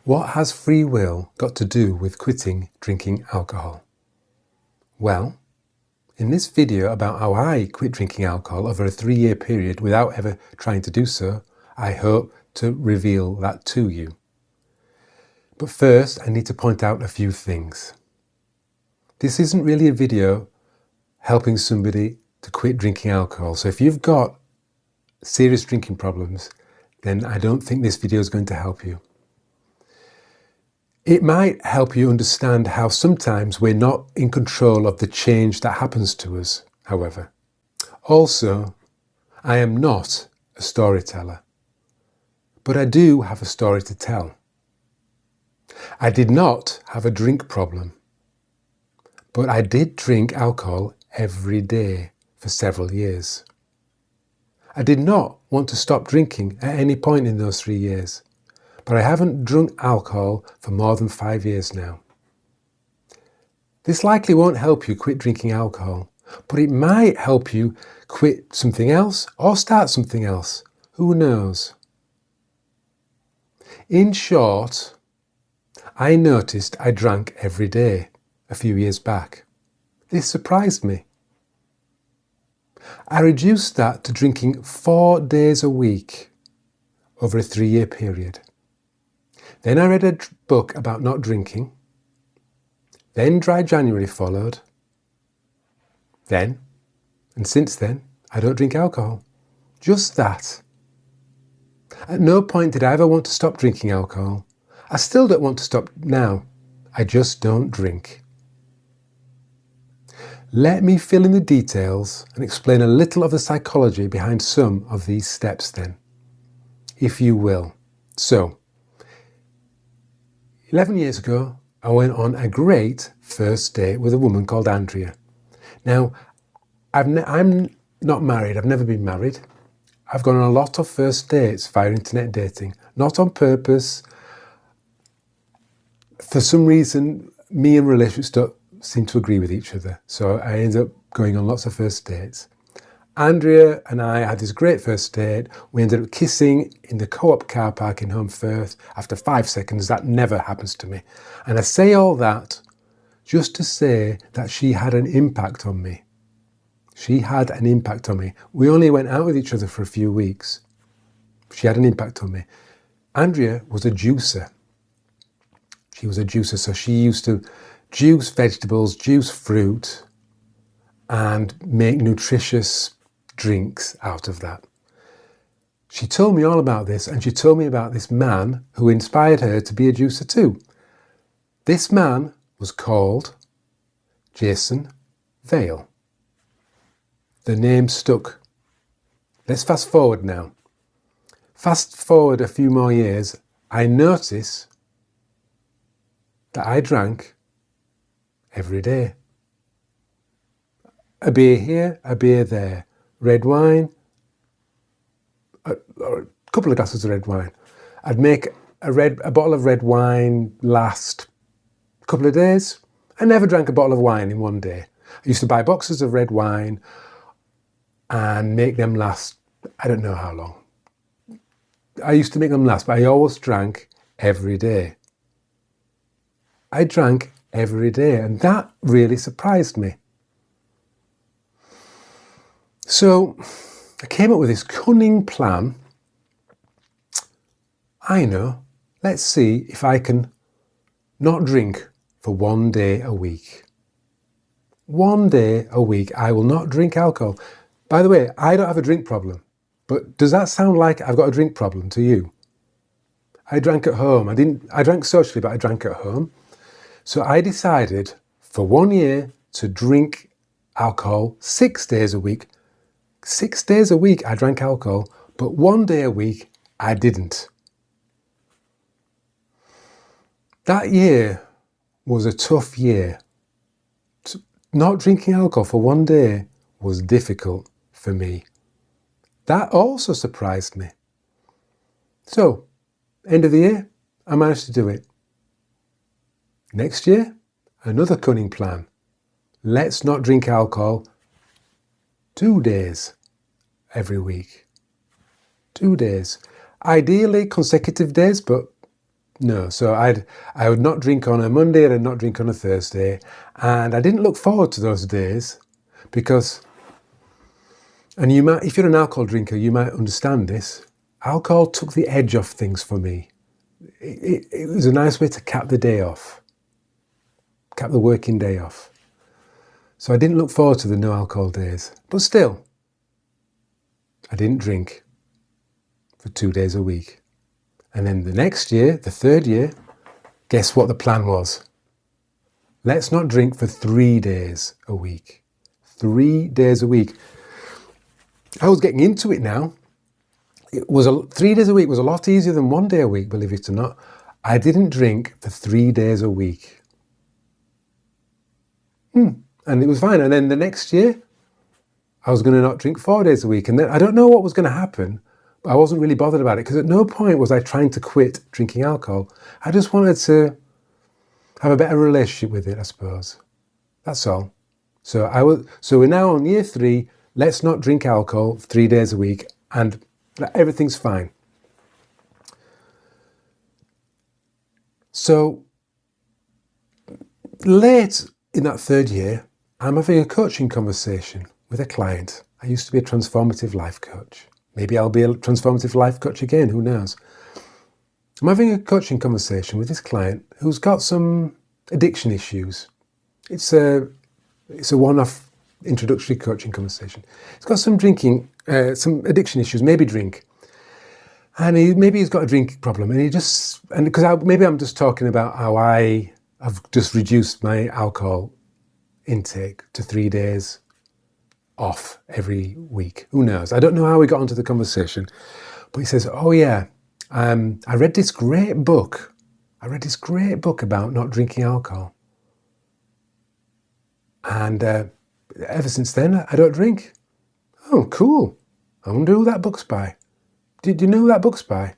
What has free will got to do with quitting drinking alcohol? Well, in this video about how I quit drinking alcohol over a 3-year period without ever trying to do so, I hope to reveal that to you. But first, I need to point out a few things. This isn't really a video helping somebody to quit drinking alcohol. So if you've got serious drinking problems, then I don't think this video is going to help you. It might help you understand how sometimes we're not in control of the change that happens to us, however. Also, I am not a storyteller, but I do have a story to tell. I did not have a drink problem, but I did drink alcohol every day for several years. I did not want to stop drinking at any point in those 3 years, but I haven't drunk alcohol for more than 5 years now. This likely won't help you quit drinking alcohol, but it might help you quit something else or start something else. Who knows? In short, I noticed I drank every day a few years back. This surprised me. I reduced that to drinking 4 days a week over a 3-year period. Then I read a book about not drinking. Then Dry January followed. Then, and since then, I don't drink alcohol. Just that. At no point did I ever want to stop drinking alcohol. I still don't want to stop now. I just don't drink. Let me fill in the details and explain a little of the psychology behind some of these steps then, if you will. So, 11 years ago, I went on a great first date with a woman called Andrea. Now, I'm not married. I've never been married. I've gone on a lot of first dates via internet dating, not on purpose. For some reason, me and relationships don't seem to agree with each other. So I ended up going on lots of first dates. Andrea and I had this great first date. We ended up kissing in the co-op car park in Home Firth after 5 seconds. That never happens to me. And I say all that just to say that she had an impact on me. She had an impact on me. We only went out with each other for a few weeks. She had an impact on me. Andrea was a juicer. She was a juicer, so she used to juice vegetables, juice fruit, and make nutritious drinks out of that. She told me all about this, and she told me about this man who inspired her to be a juicer too. This man was called Jason Vale. The name stuck. Let's fast forward now. Fast forward a few more years, I notice that I drank every day. A beer here, a beer there. Red wine, or a couple of glasses of red wine. I'd make a bottle of red wine last a couple of days. I never drank a bottle of wine in one day. I used to buy boxes of red wine and make them last, I don't know how long. I used to make them last, but I always drank every day. I drank every day, and that really surprised me. So I came up with this cunning plan. I know, let's see if I can not drink for 1 day a week. 1 day a week, I will not drink alcohol. By the way, I don't have a drink problem, but does that sound like I've got a drink problem to you? I drank at home. I drank socially, but I drank at home. So I decided for 1 year to drink alcohol 6 days a week. 6 days a week I drank alcohol, but 1 day a week I didn't. That year was a tough year. Not drinking alcohol for 1 day was difficult for me. That also surprised me. So, end of the year, I managed to do it. Next year, another cunning plan. Let's not drink alcohol 2 days every week. 2 days. Ideally consecutive days, but No. So I would not drink on a Monday and I'd not drink on a Thursday. And I didn't look forward to those days because, and you might, if you're an alcohol drinker, you might understand this. Alcohol took the edge off things for me. It was a nice way to cap the day off, cap the working day off. So I didn't look forward to the no alcohol days. But still, I didn't drink for 2 days a week. And then the next year, the third year, guess what the plan was? Let's not drink for 3 days a week. 3 days a week. I was getting into it now. 3 days a week was a lot easier than 1 day a week, believe it or not. I didn't drink for 3 days a week. And it was fine. And then the next year, I was going to not drink 4 days a week. And then I don't know what was going to happen, but I wasn't really bothered about it because at no point was I trying to quit drinking alcohol. I just wanted to have a better relationship with it, I suppose. That's all. So we're now on year 3. Let's not drink alcohol 3 days a week, and everything's fine. So late in that third year, I'm having a coaching conversation with a client. I used to be a transformative life coach. Maybe I'll be a transformative life coach again, who knows? I'm having a coaching conversation with this client who's got some addiction issues. It's a one-off introductory coaching conversation. He's got some some addiction issues, maybe drink. And maybe he's got a drink problem. And because maybe I'm just talking about how I've just reduced my alcohol intake to 3 days off every week. Who knows? I don't know how we got onto the conversation, but he says, oh yeah, I read this great book. I read this great book about not drinking alcohol. And ever since then, I don't drink. Oh, cool. I wonder who that book's by. Did you know who that book's by?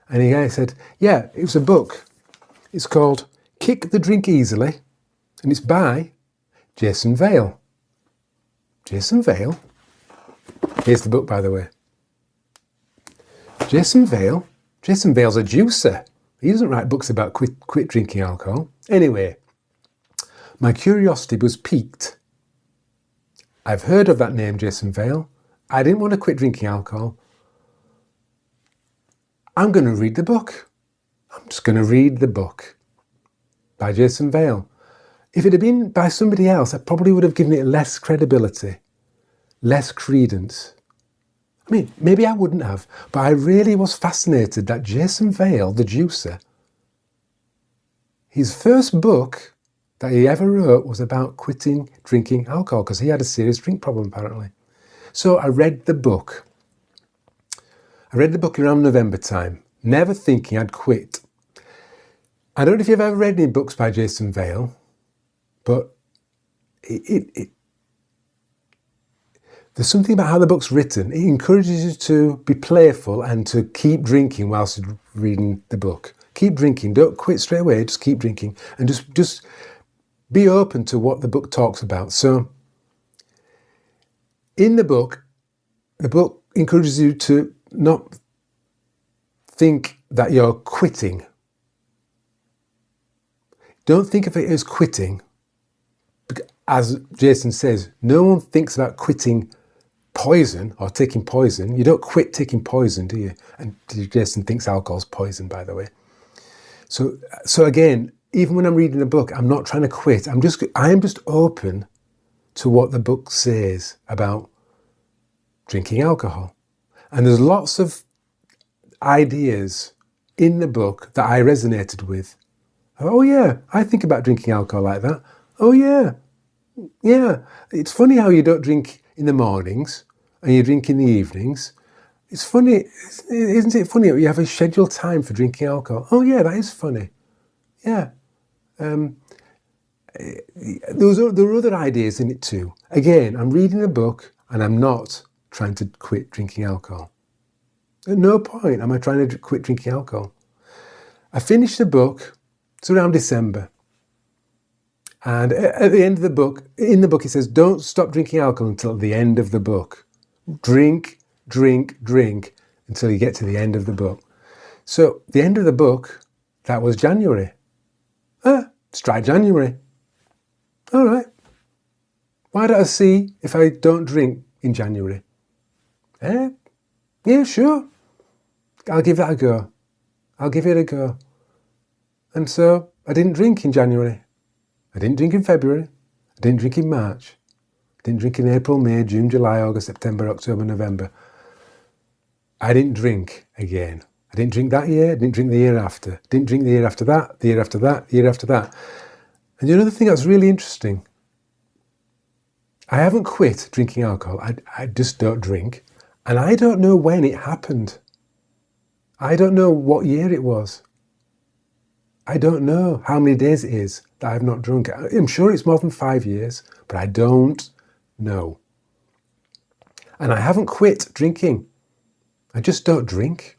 And the guy said, yeah, it was a book. It's called Kick the Drink Easily, and it's by Jason Vale. Jason Vale? Here's the book, by the way. Jason Vale? Jason Vale's a juicer. He doesn't write books about quit drinking alcohol. Anyway, my curiosity was piqued. I've heard of that name, Jason Vale. I didn't want to quit drinking alcohol. I'm going to read the book. I'm just going to read the book by Jason Vale. If it had been by somebody else, I probably would have given it less credibility, less credence. I mean, maybe I wouldn't have, but I really was fascinated that Jason Vale, the juicer, his first book that he ever wrote was about quitting drinking alcohol because he had a serious drink problem, apparently. So I read the book. I read the book around November time, never thinking I'd quit. I don't know if you've ever read any books by Jason Vale, but there's something about how the book's written. It encourages you to be playful and to keep drinking whilst you're reading the book. Keep drinking. Don't quit straight away. Just keep drinking and just be open to what the book talks about. So in the book encourages you to not think that you're quitting. Don't think of it as quitting. As Jason says, no one thinks about quitting poison or taking poison. You don't quit taking poison, do you? And Jason thinks alcohol's poison, by the way. So again, even when I'm reading a book, I'm not trying to quit. I am just open to what the book says about drinking alcohol. And there's lots of ideas in the book that I resonated with. Oh yeah, I think about drinking alcohol like that. Oh yeah. It's funny how you don't drink in the mornings and you drink in the evenings. It's funny, isn't it funny that you have a scheduled time for drinking alcohol? Oh yeah, that is funny. Yeah. There were other ideas in it too. Again, I'm reading a book and I'm not trying to quit drinking alcohol. At no point am I trying to quit drinking alcohol. I finished the book, it's around December. And at the end of the book, in the book it says, don't stop drinking alcohol until the end of the book. Drink, drink, drink until you get to the end of the book. So the end of the book, That was January. Let's try January. All right. Why don't I see if I don't drink in January? Yeah, sure. I'll give that a go. I'll give it a go. And so I didn't drink in January. I didn't drink in February. I didn't drink in March. I didn't drink in April, May, June, July, August, September, October, November. I didn't drink again. I didn't drink that year. I didn't drink the year after. I didn't drink the year after that, the year after that, the year after that. And you know the thing that's really interesting? I haven't quit drinking alcohol. I just don't drink. And I don't know when it happened. I don't know what year it was. I don't know how many days it is that I've not drunk. I'm sure it's more than 5 years, but I don't know. And I haven't quit drinking. I just don't drink.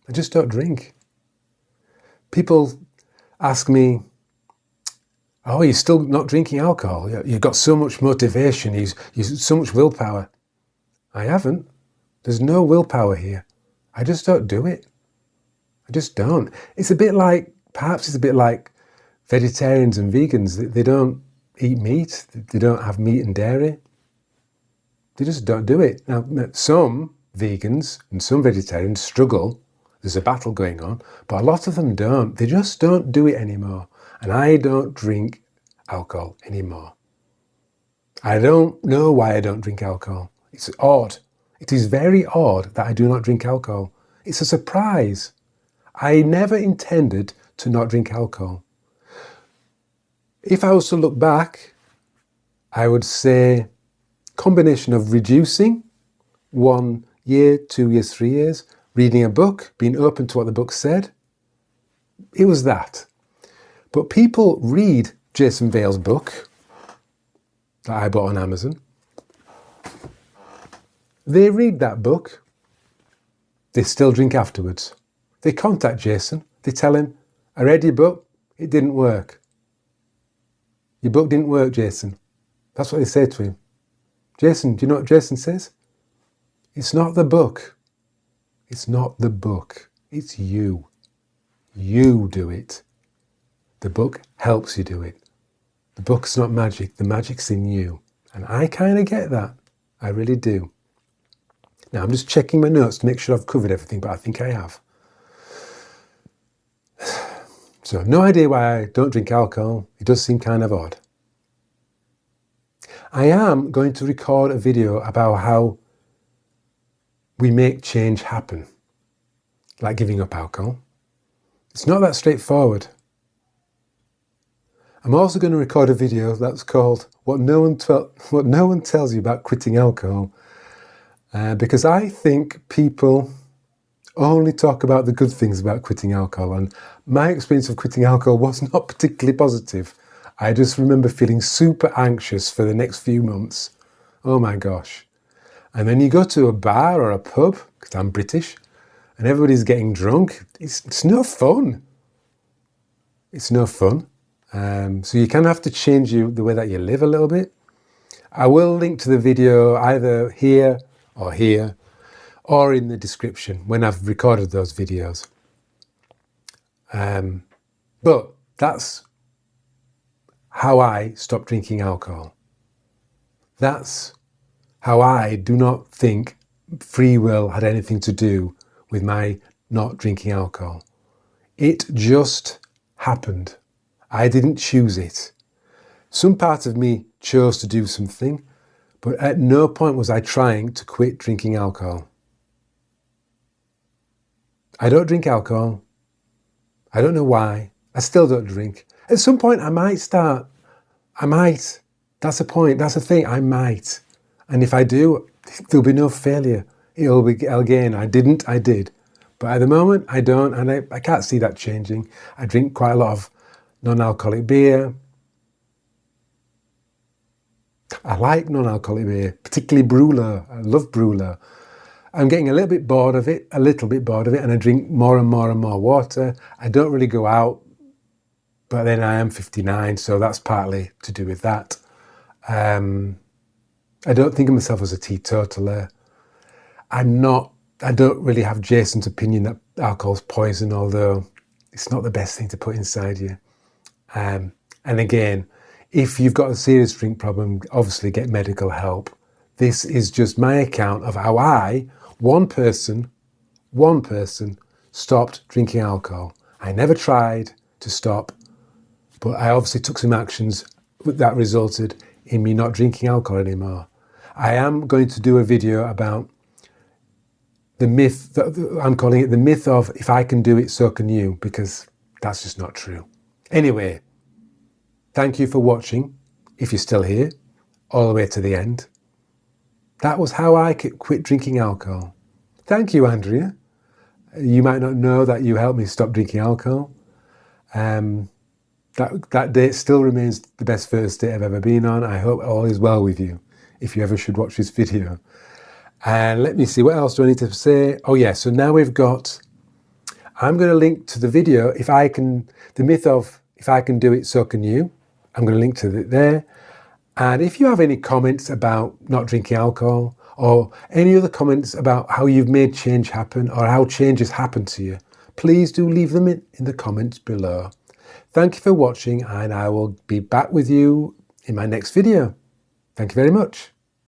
I just don't drink. People ask me, oh, you're still not drinking alcohol? You've got so much motivation, you've so much willpower. I haven't. There's no willpower here. I just don't do it. I just don't. Perhaps it's a bit like vegetarians and vegans. They don't eat meat. They don't have meat and dairy. They just don't do it. Now, some vegans and some vegetarians struggle. There's a battle going on, but a lot of them don't. They just don't do it anymore. And I don't drink alcohol anymore. I don't know why I don't drink alcohol. It's odd. It is very odd that I do not drink alcohol. It's a surprise. I never intended to not drink alcohol. If I was to look back, I would say combination of reducing 1 year, 2 years, 3 years, reading a book, being open to what the book said. It was that. But people read Jason Vale's book that I bought on Amazon. They read that book. They still drink afterwards. They contact Jason. They tell him, I read your book. It didn't work. Your book didn't work, Jason. That's what they say to him. Jason, do you know what Jason says? It's not the book. It's not the book. It's you. You do it. The book helps you do it. The book's not magic. The magic's in you. And I kind of get that. I really do. Now, I'm just checking my notes to make sure I've covered everything, but I think I have. So, no idea why I don't drink alcohol. It does seem kind of odd. I am going to record a video about how we make change happen, like giving up alcohol. It's not that straightforward. I'm also going to record a video that's called What No One Tells You About Quitting Alcohol, because I think people only talk about the good things about quitting alcohol, and my experience of quitting alcohol was not particularly positive. I just remember feeling super anxious for the next few months. Oh my gosh. And then you go to a bar or a pub, because I'm British, and everybody's getting drunk. It's no fun. It's no fun. So you kind of have to change the way that you live a little bit. I will link to the video either here, or in the description when I've recorded those videos. But that's how I stopped drinking alcohol. That's how I do not think free will had anything to do with my not drinking alcohol. It just happened. I didn't choose it. Some part of me chose to do something, but at no point was I trying to quit drinking alcohol. I don't drink alcohol. I don't know why. I still don't drink. At some point I might start. I might. That's the point. That's the thing. I might. And if I do, there'll be no failure. It'll be, again, I didn't, I did. But at the moment, I don't, and I can't see that changing. I drink quite a lot of non-alcoholic beer. I like non-alcoholic beer, particularly Brewler. I love Brewler. I'm getting a little bit bored of it, and I drink more and more and more water. I don't really go out, but then I am 59, so that's partly to do with that. I don't think of myself as a teetotaler. I'm not I don't really have Jason's opinion that alcohol's poison, although it's not the best thing to put inside you. And again, if you've got a serious drink problem, obviously get medical help. This is just my account of how one person, stopped drinking alcohol. I never tried to stop, but I obviously took some actions that resulted in me not drinking alcohol anymore. I am going to do a video about the myth, I'm calling it the myth of if I can do it, so can you, because that's just not true. Anyway, thank you for watching, if you're still here, all the way to the end. That was how I quit drinking alcohol. Thank you, Andrea. You might not know that you helped me stop drinking alcohol. That date still remains the best first date I've ever been on. I hope all is well with you, if you ever should watch this video. And let me see, what else do I need to say? Oh yeah, so now I'm going to link to the video, the myth of if I can do it, so can you. I'm going to link to it there. And if you have any comments about not drinking alcohol, or any other comments about how you've made change happen, or how change has happened to you, please do leave them in the comments below. Thank you for watching, and I will be back with you in my next video. Thank you very much.